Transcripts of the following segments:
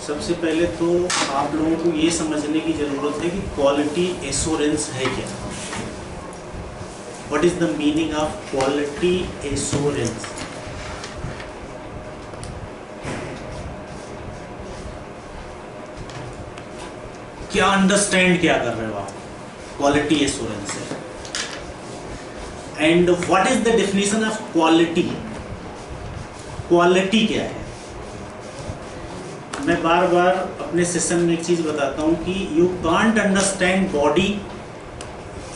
सबसे पहले तो आप लोगों को ये समझने की ज़रूरत है कि क्वालिटी एश्योरेंस है क्या। What is the meaning of quality assurance? क्या अंडरस्टैंड क्या कर रहे हो आप क्वालिटी एश्योरेंस से? And what is the definition of quality? Quality क्या है? मैं बार बार अपने सेशन में एक चीज बताता हूं कि you can't understand body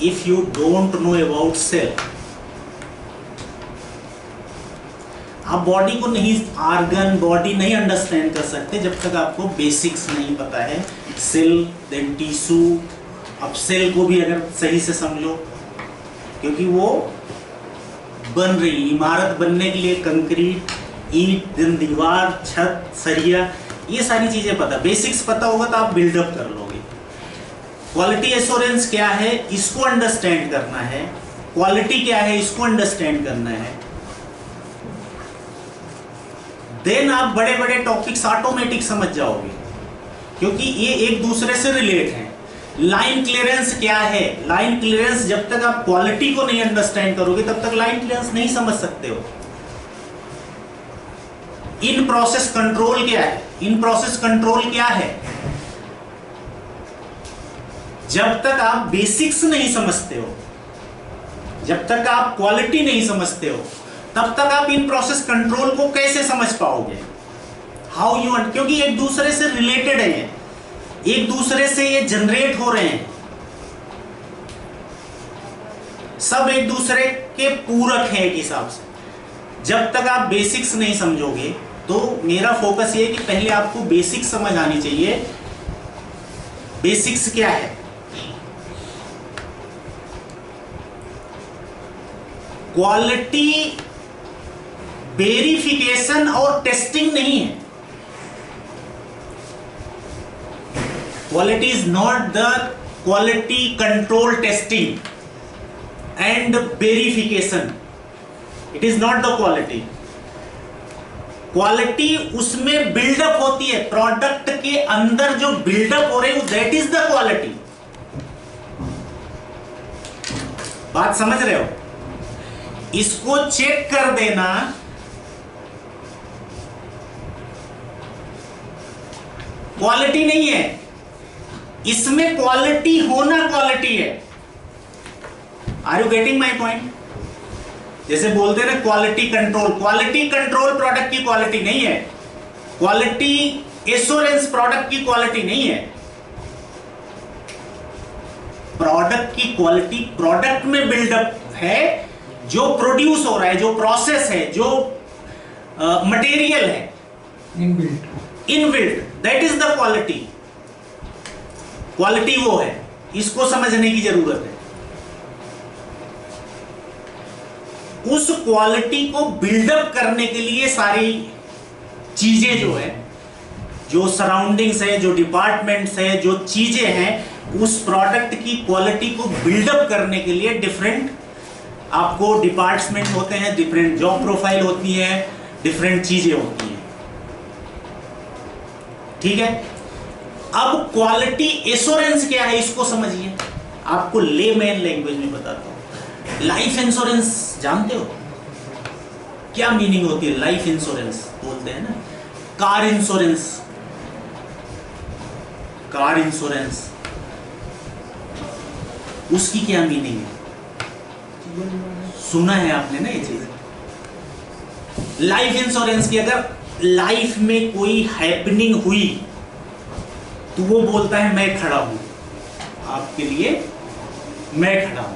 if you don't know about cell. आप बॉडी को नहीं, ऑर्गन बॉडी नहीं अंडरस्टैंड कर सकते जब तक आपको बेसिक्स नहीं पता है। Cell, then tissue. अब सेल को भी अगर सही से समझो, क्योंकि वो बन रही, इमारत बनने के लिए कंक्रीट, ईंट, देन दीवार, छत, सरिया, ये सारी चीजें पता, बेसिक्स पता होगा तो आप बिल्डअप कर लोगे। क्वालिटी एश्योरेंस क्या है, इसको अंडरस्टैंड करना है। क्वालिटी क्या है, इसको अंडरस्टैंड करना है। देन आप बड़े बड़े टॉपिक्स ऑटोमेटिक समझ जाओगे, क्योंकि ये एक दूसरे से रिलेट हैं। लाइन क्लियरेंस क्या है? लाइन क्लियरेंस, जब तक आप क्वालिटी को नहीं अंडरस्टैंड करोगे तब तक लाइन क्लियरेंस नहीं समझ सकते हो। इन प्रोसेस कंट्रोल क्या है? इन प्रोसेस कंट्रोल क्या है? जब तक आप बेसिक्स नहीं समझते हो, जब तक आप क्वालिटी नहीं समझते हो, तब तक आप इन प्रोसेस कंट्रोल को कैसे समझ पाओगे? हाउ यू, क्योंकि एक दूसरे से रिलेटेड है, एक दूसरे से ये जनरेट हो रहे हैं, सब एक दूसरे के पूरक हैं एक हिसाब से। जब तक आप बेसिक्स नहीं समझोगे, तो मेरा फोकस ये है कि पहले आपको बेसिक्स समझ आनी चाहिए। बेसिक्स क्या है? क्वालिटी वेरिफिकेशन और टेस्टिंग नहीं है। Quality is not the quality control testing and verification, it is not the quality. Quality उसमें बिल्डअप होती है, प्रोडक्ट के अंदर जो बिल्डअप हो रही है दैट इज द क्वालिटी। बात समझ रहे हो? इसको चेक कर देना, क्वालिटी नहीं है, इसमें क्वालिटी होना क्वालिटी है। Are you getting my point? जैसे बोलते हैं ना quality control, quality control product की क्वालिटी नहीं है, क्वालिटी एश्योरेंस प्रोडक्ट की क्वालिटी नहीं है। प्रोडक्ट की क्वालिटी प्रोडक्ट में बिल्डअप है, जो प्रोड्यूस हो रहा है, जो प्रोसेस है, जो मटेरियल है, inbuilt, that is the quality. Quality वो है, इसको समझने की जरूरत है। उस क्वालिटी को बिल्डअप करने के लिए सारी चीजें जो है, जो सराउंडिंग्स है, जो डिपार्टमेंट्स है, जो चीजें हैं, उस प्रोडक्ट की क्वालिटी को बिल्डअप करने के लिए डिफरेंट आपको डिपार्टमेंट होते हैं, डिफरेंट जॉब प्रोफाइल होती है, डिफरेंट चीजें होती हैं। ठीक है? अब क्वालिटी एश्योरेंस क्या है, इसको समझिए। आपको लेमैन लैंग्वेज में बताता हूं। लाइफ इंश्योरेंस जानते हो? क्या मीनिंग होती है लाइफ इंश्योरेंस? बोलते हैं ना कार इंश्योरेंस। कार इंश्योरेंस, उसकी क्या मीनिंग है? सुना है आपने ना ये चीज। लाइफ इंश्योरेंस की अगर लाइफ में कोई हैपनिंग हुई तो वो बोलता है मैं खड़ा हूं आपके लिए, मैं खड़ा हूं।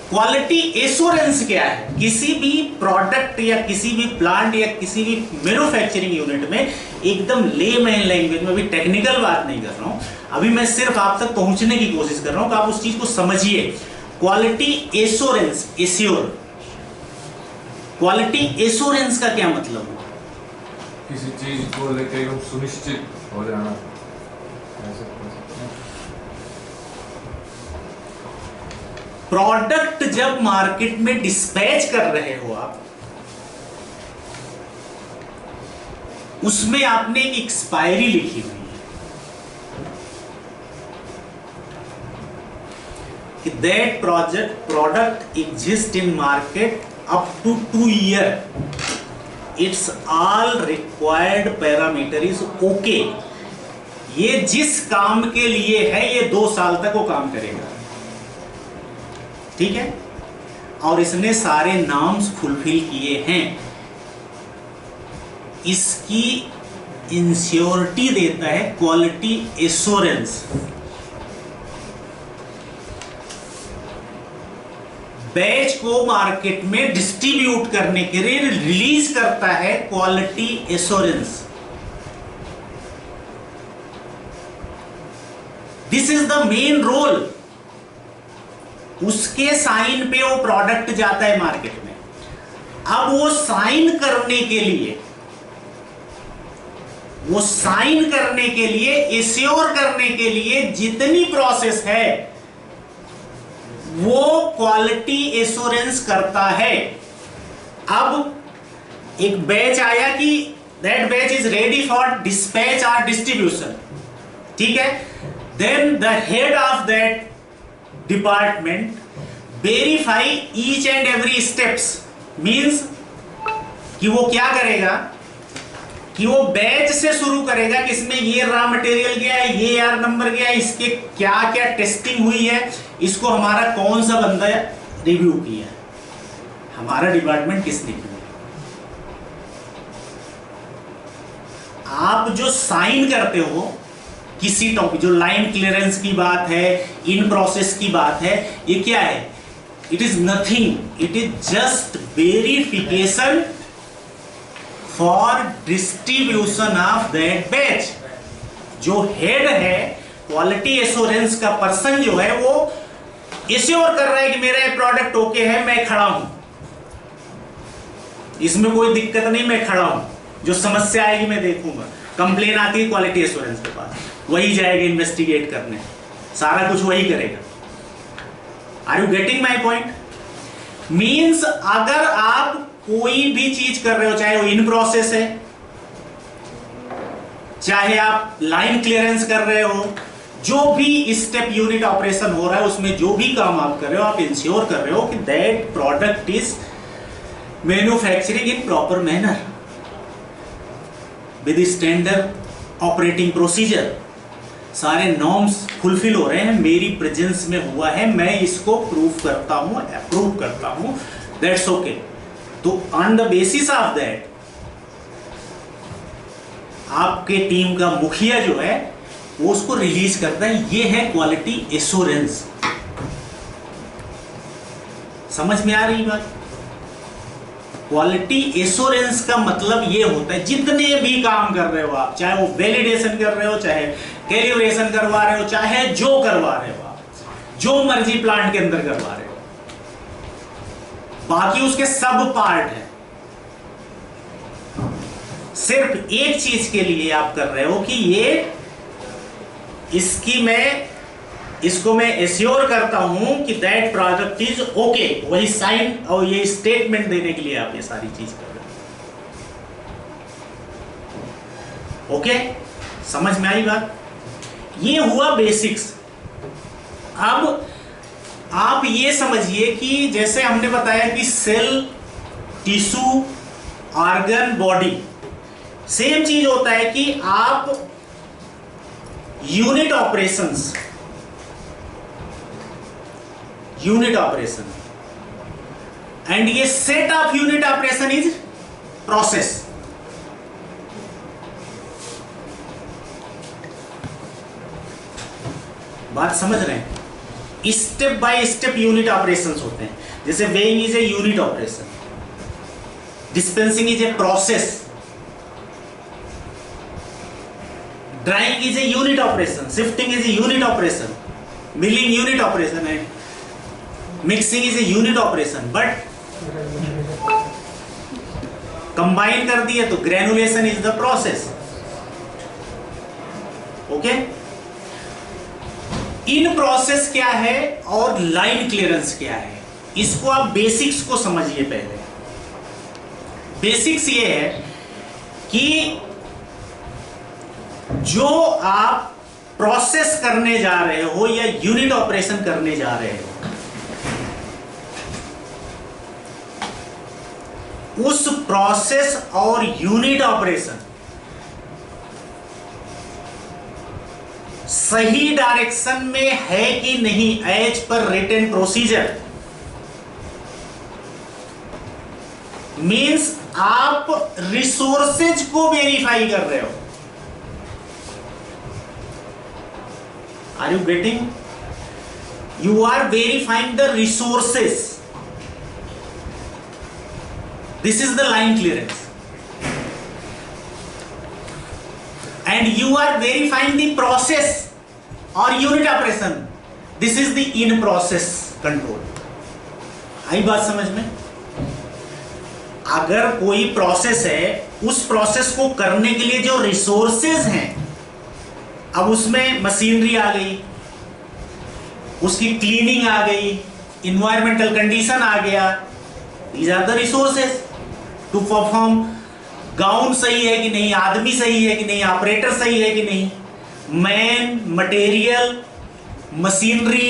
क्वालिटी एश्योरेंस क्या है? किसी भी प्रोडक्ट या किसी भी प्लांट या किसी भी मैन्युफैक्चरिंग यूनिट में एकदम लेमैन लैंग्वेज में, अभी टेक्निकल बात नहीं कर रहा हूं, अभी मैं सिर्फ आप तक पहुंचने की कोशिश कर रहा हूं कि आप उस चीज को समझिए। Quality assurance, assure, quality assurance का क्या मतलब है? किसी चीज को लेकर एकदम सुनिश्चित हो जाना। प्रोडक्ट जब मार्केट में डिस्पैच कर रहे हो आप, उसमें आपने एक एक्सपायरी लिखी हुई है कि that product exist in market up to 2 year, it's all required parameter is okay. ये जिस काम के लिए है ये 2 साल तक वो काम करेगा, ठीक है, और इसने सारे नाम्स फुलफिल किए हैं। इसकी इंश्योरिटी देता है क्वालिटी एश्योरेंस। बैच को मार्केट में डिस्ट्रीब्यूट करने के लिए रिलीज करता है quality assurance. This is the main role. उसके साइन पे वो प्रोडक्ट जाता है मार्केट में। अब वो साइन करने के लिए एश्योर करने के लिए जितनी प्रोसेस है वो क्वालिटी एश्योरेंस करता है। अब एक बैच आया कि that batch is ready for dispatch और डिस्ट्रीब्यूशन, ठीक है, then the head of that department verify each and every steps. Means कि वो क्या करेगा कि वो बैच से शुरू करेगा कि इसमें ये रॉ मटेरियल गया है, ये यार नंबर गया है, इसके क्या क्या टेस्टिंग हुई है, इसको हमारा कौन सा बंदा रिव्यू किया है, हमारा डिपार्टमेंट किसने किया। आप जो साइन करते हो किसी टॉपिक, जो लाइन क्लियरेंस की बात है, इन प्रोसेस की बात है, ये क्या है? It is nothing, it is just verification for distribution of that batch. जो हेड है क्वालिटी एश्योरेंस का पर्सन जो है वो एश्योर कर रहा है कि मेरा ये प्रोडक्ट ओके है, मैं खड़ा हूं, इसमें कोई दिक्कत नहीं, मैं खड़ा हूं, जो समस्या आएगी मैं देखूंगा। कंप्लेन आती है क्वालिटी एश्योरेंस के पास, वही जाएगा इन्वेस्टिगेट करने, सारा कुछ वही करेगा। Are you getting my point? Means अगर आप कोई भी चीज कर रहे हो, चाहे वो इन प्रोसेस है, चाहे आप लाइन क्लियरेंस कर रहे हो, जो भी स्टेप यूनिट ऑपरेशन हो रहा है उसमें जो भी काम आप कर रहे हो, आप इंश्योर कर रहे हो कि that product is manufacturing in proper manner with standard operating procedure. सारे नॉर्म्स फुलफिल हो रहे हैं, मेरी प्रेजेंस में हुआ है, मैं इसको प्रूफ करता हूं, अप्रूव करता हूं, दैट्स ओके। तो on the basis of that आपके टीम का मुखिया जो है वो उसको रिलीज करता है। ये है क्वालिटी एश्योरेंस। समझ में आ रही बात? क्वालिटी एश्योरेंस का मतलब ये होता है जितने भी काम कर रहे हो आप, चाहे वो वैलिडेशन कर रहे हो, चाहे कैलिब्रेशन करवा रहे हो, चाहे जो करवा रहे हो आप, जो मर्जी प्लांट के अंदर करवा रहे हो, बाकी उसके सब पार्ट है। सिर्फ एक चीज के लिए आप कर रहे हो कि ये इसको मैं एश्योर करता हूं कि दैट प्रोडक्ट इज ओके, वही साइन और ये स्टेटमेंट देने के लिए आप ये सारी चीज कर रहे हो। ओके, समझ में आई बात? ये हुआ बेसिक्स। अब आप ये समझिए कि जैसे हमने बताया कि cell, tissue, organ, body, same चीज होता है कि आप यूनिट ऑपरेशन एंड ये set of unit operation is process. बात समझ रहे हैं? Step by step unit operations होते हैं। जैसे weighing is a unit operation, dispensing is a process, drawing is a unit operation, shifting is a unit operation, milling unit operation है, mixing is a unit operation. But combine कर दिए तो granulation is the process. Okay, in process क्या है और line clearance क्या है, इसको आप बेसिक्स को समझिए। पहले बेसिक्स ये है कि जो आप प्रोसेस करने जा रहे हो या यूनिट ऑपरेशन करने जा रहे हो, उस प्रोसेस और यूनिट ऑपरेशन सही डायरेक्शन में है कि नहीं as per written procedure. Means आप रिसोर्सेज को वेरीफाई कर रहे हो। Are you getting? You are verifying the resources. This is the line clearance and you are verifying the process or unit operation. This is the in process control. आई बात समझ में? अगर कोई प्रोसेस है, उस प्रोसेस को करने के लिए जो रिसोर्सेज हैं, अब उसमें मशीनरी आ गई, उसकी क्लीनिंग आ गई, इन्वायरमेंटल कंडीशन आ गया, these are the resources to perform। Gown सही है कि नहीं, आदमी सही है कि नहीं, ऑपरेटर सही है कि नहीं, man, material, machinery,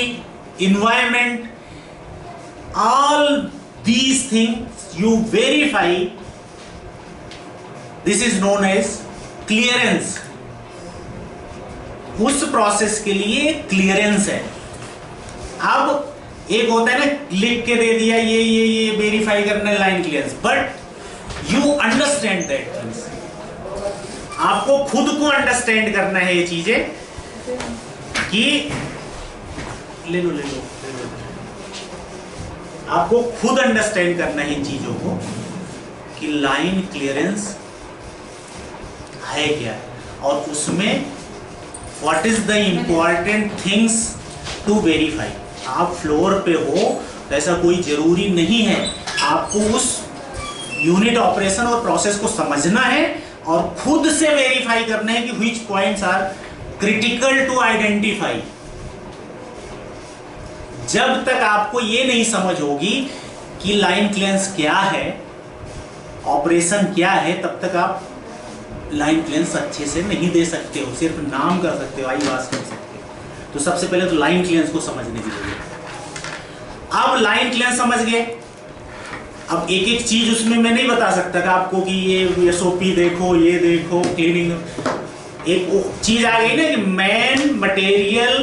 environment, all these things you verify. This is known as clearance. उस प्रोसेस के लिए क्लियरेंस है। अब एक होता है ना, लिख के दे दिया ये वेरीफाई करने line clearance, but you understand that things. आपको खुद को अंडरस्टैंड करना है ये चीजें कि ले लो। आपको खुद अंडरस्टैंड करना है इन चीजों को कि लाइन क्लियरेंस है क्या और उसमें what is the important things to verify. आप फ्लोर पे हो तो ऐसा कोई जरूरी नहीं है, आपको उस यूनिट ऑपरेशन और प्रोसेस को समझना है और खुद से वेरीफाई करना है कि which points are critical to identify. जब तक आपको ये नहीं समझ होगी कि लाइन क्लियरेंस क्या है, ऑपरेशन क्या है, तब तक आप लाइन क्लियरेंस अच्छे से नहीं दे सकते हो, सिर्फ नाम कर सकते हो, आई बात कर सकते हो। तो सबसे पहले तो लाइन क्लियरेंस को समझने की जरूरत है। अब लाइन क्लियरेंस समझ गए, अब एक एक चीज उसमें मैं नहीं बता सकता कि आपको कि ये एसओपी देखो, ये देखो, क्लीनिंग। एक चीज आ गई ना कि man, material,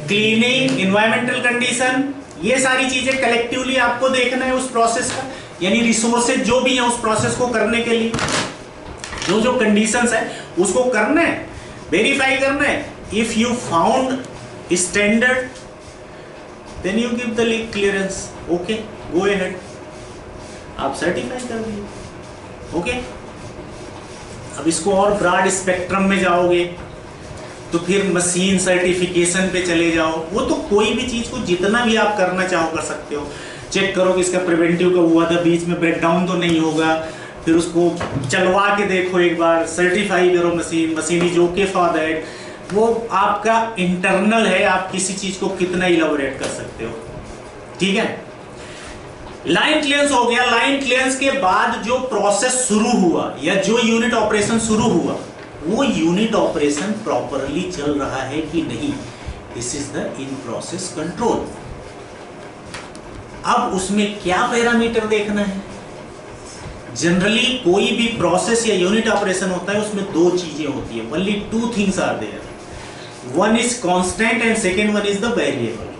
cleaning, environmental condition, ये सारी चीजें कलेक्टिवली आपको देखना है उस प्रोसेस का, यानी रिसोर्सेज जो भी है उस प्रोसेस को करने के लिए जो जो कंडीशंस है उसको करना है, वेरीफाई करना है। If you found standard then you give the clearance. Okay, go ahead, आप सर्टिफाई कर दिए। ओके, अब इसको और ब्रॉड स्पेक्ट्रम में जाओगे तो फिर मशीन सर्टिफिकेशन पे चले जाओ। वो तो कोई भी चीज को जितना भी आप करना चाहो कर सकते हो। चेक करो कि इसका प्रिवेंटिव कब हुआ था, बीच में ब्रेकडाउन तो नहीं होगा, फिर उसको चलवा के देखो एक बार, सर्टिफाई करो machine is okay for that. वो आपका इंटरनल है, आप किसी चीज को कितना इलैबोरेट कर सकते हो। ठीक है, लाइन क्लियरेंस हो गया। लाइन क्लियरेंस के बाद जो प्रोसेस शुरू हुआ या जो यूनिट ऑपरेशन शुरू हुआ, वो यूनिट ऑपरेशन प्रॉपरली चल रहा है कि नहीं, this is the in process control. अब उसमें क्या पैरामीटर देखना है? जनरली कोई भी प्रोसेस या यूनिट ऑपरेशन होता है उसमें दो चीजें होती है, only two things are there, one is constant and second one is the variable.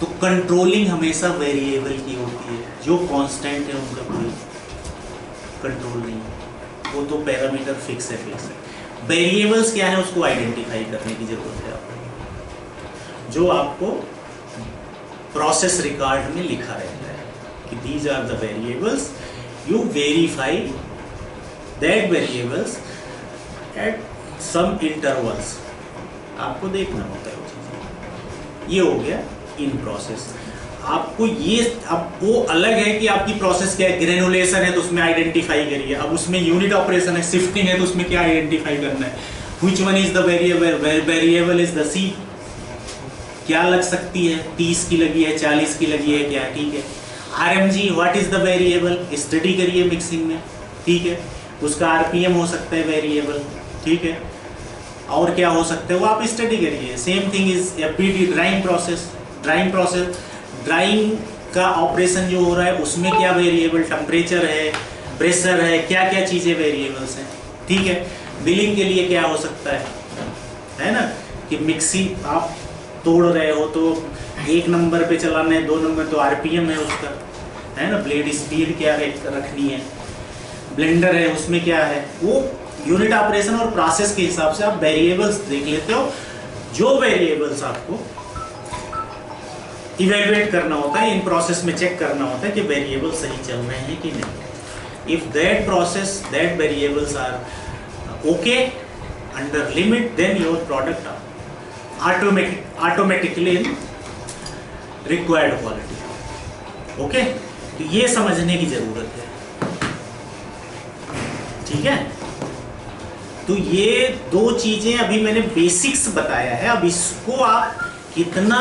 तो कंट्रोलिंग हमेशा वेरिएबल की होती है, जो कांस्टेंट है उनका कोई कंट्रोल नहीं, वो तो पैरामीटर फिक्स है। वेरिएबल्स क्या है उसको आइडेंटिफाई करने की जरूरत है आपको, जो आपको प्रोसेस रिकॉर्ड में लिखा रहता है कि these are the variables, you verify that variables at some intervals, आपको देखना होता है वो चीज़ें। ये हो गया इन प्रोसेस। आपको ये, अब वो अलग है कि आपकी प्रोसेस क्या है, ग्रेनुलेशन है तो उसमें आइडेंटिफाई करिए, अब उसमें यूनिट ऑपरेशन है, शिफ्टिंग है तो उसमें क्या आइडेंटिफाई करना है, which one is the variable, variable is the C, क्या लग सकती है, 30 की लगी है, 40 की लगी है, क्या ठीक है। RMG what is the variable, study करिए मिक्सिंग में, ठीक है। उसका आरपीएम हो सकता है वेरिएबल, ठीक है। और क्या हो सकता है वो आप स्टडी करिए। Same thing is FBT drawing process, drawing का ऑपरेशन जो हो रहा है उसमें क्या वेरिएबल, टेम्परेचर है, प्रेशर है, क्या क्या चीज़ें वेरिएबल्स हैं, ठीक है। बिलिंग के लिए क्या हो सकता है ना, कि मिक्सी आप तोड़ रहे हो तो 1 नंबर पे चलाना है, 2 नंबर तो आरपीएम है उसका, है ना। ब्लेड स्पीड क्या रखनी है, ब्लेंडर है उसमें क्या है, वो यूनिट ऑपरेशन और प्रोसेस के हिसाब से आप वेरिएबल्स देख लेते हो। जो वेरिएबल्स आपको इवेलुएट करना होता है, इन प्रोसेस में चेक करना होता है कि वेरिएबल सही चल रहे हैं कि नहीं। If that process that variables are okay under limit, then your product automatically in required quality. Okay, तो ये समझने की जरूरत है, ठीक है। तो ये 2 चीजें अभी मैंने बेसिक्स बताया है। अब इसको आप कितना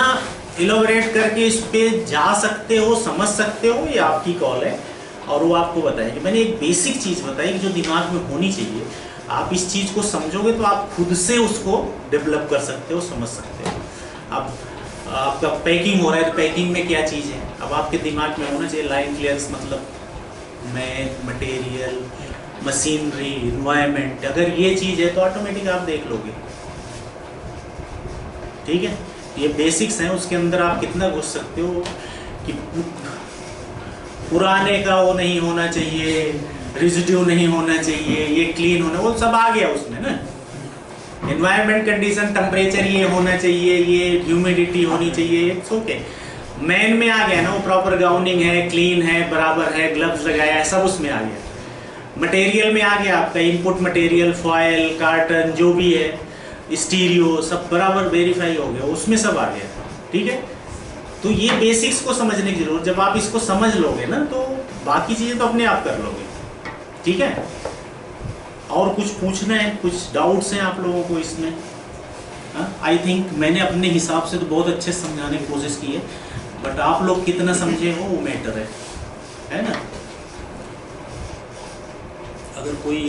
इलोबरेट करके इस पे जा सकते हो, समझ सकते हो, ये आपकी कॉल है। और वो आपको बताएंगे। मैंने एक बेसिक चीज बताई कि जो दिमाग में होनी चाहिए, आप इस चीज को समझोगे तो आप खुद से उसको डेवलप कर सकते हो, समझ सकते हो। अब आपका पैकिंग हो रहा है तो पैकिंग में क्या चीज़ है, अब आपके दिमाग में होना चाहिए। लाइन क्लियरेंस मतलब मटेरियल, मशीनरी, इन्वायरमेंट, अगर ये चीज़ है तो ऑटोमेटिक आप देख लोगे, ठीक है। ये बेसिक्स हैं, उसके अंदर आप कितना घुस सकते हो कि पुराने का वो नहीं होना चाहिए, रिजिड्यू नहीं होना चाहिए, ये क्लीन होना, वो सब आ गया उसमें ना। एनवायरनमेंट कंडीशन, टेम्परेचर ये होना चाहिए, ये ह्यूमिडिटी होनी चाहिए, इट्स ओके। मैन में आ गया ना, वो प्रॉपर गाउनिंग है, क्लीन है, बराबर है, ग्लव्स लगाया है, सब उसमें आ गया। मटेरियल में आ गया आपका इनपुट मटेरियल, फॉयल, कार्टन, जो भी है, स्टीरियो, सब बराबर वेरीफाई हो गया, उसमें सब आ गया, ठीक है। तो ये बेसिक्स को समझने की जरूरत, जब आप इसको समझ लोगे ना तो बाकी चीज़ें तो अपने आप कर लोगे, ठीक है। और कुछ पूछना है, कुछ डाउट्स हैं आप लोगों को इसमें? आई थिंक मैंने अपने हिसाब से तो बहुत अच्छे से समझाने की कोशिश की है, बट आप लोग कितना समझे हो वो मैटर है ना। अगर कोई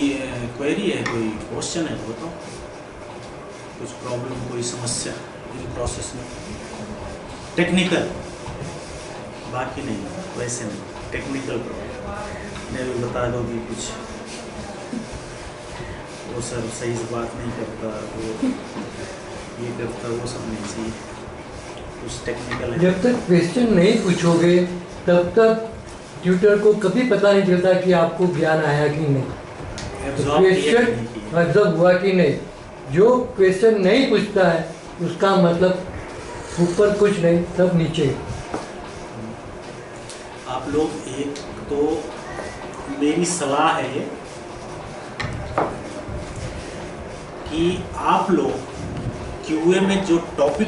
क्वेरी है, कोई क्वेश्चन है तो बताओ, कुछ प्रॉब्लम, कोई समस्या इन प्रोसेस में, टेक्निकल, बाकी नहीं, वैसे नहीं, टेक्निकल प्रॉब्लम मैं भी बता दोगी कुछ, वो सर सही से बात नहीं करता, वो ये करता, वो सब नहीं चाहिए, कुछ टेक्निकल है। जब तक क्वेश्चन नहीं पूछोगे तब तक ट्यूटर को कभी पता नहीं चलता कि आपको ज्ञान आया कि नहीं, क्वेश्चन ऑब्जर्व हुआ कि नहीं। जो क्वेश्चन नहीं पूछता है उसका मतलब ऊपर कुछ नहीं, सब नीचे। आप लोग, एक तो मेरी सलाह है ये कि आप लोग क्यूए में जो टॉपिक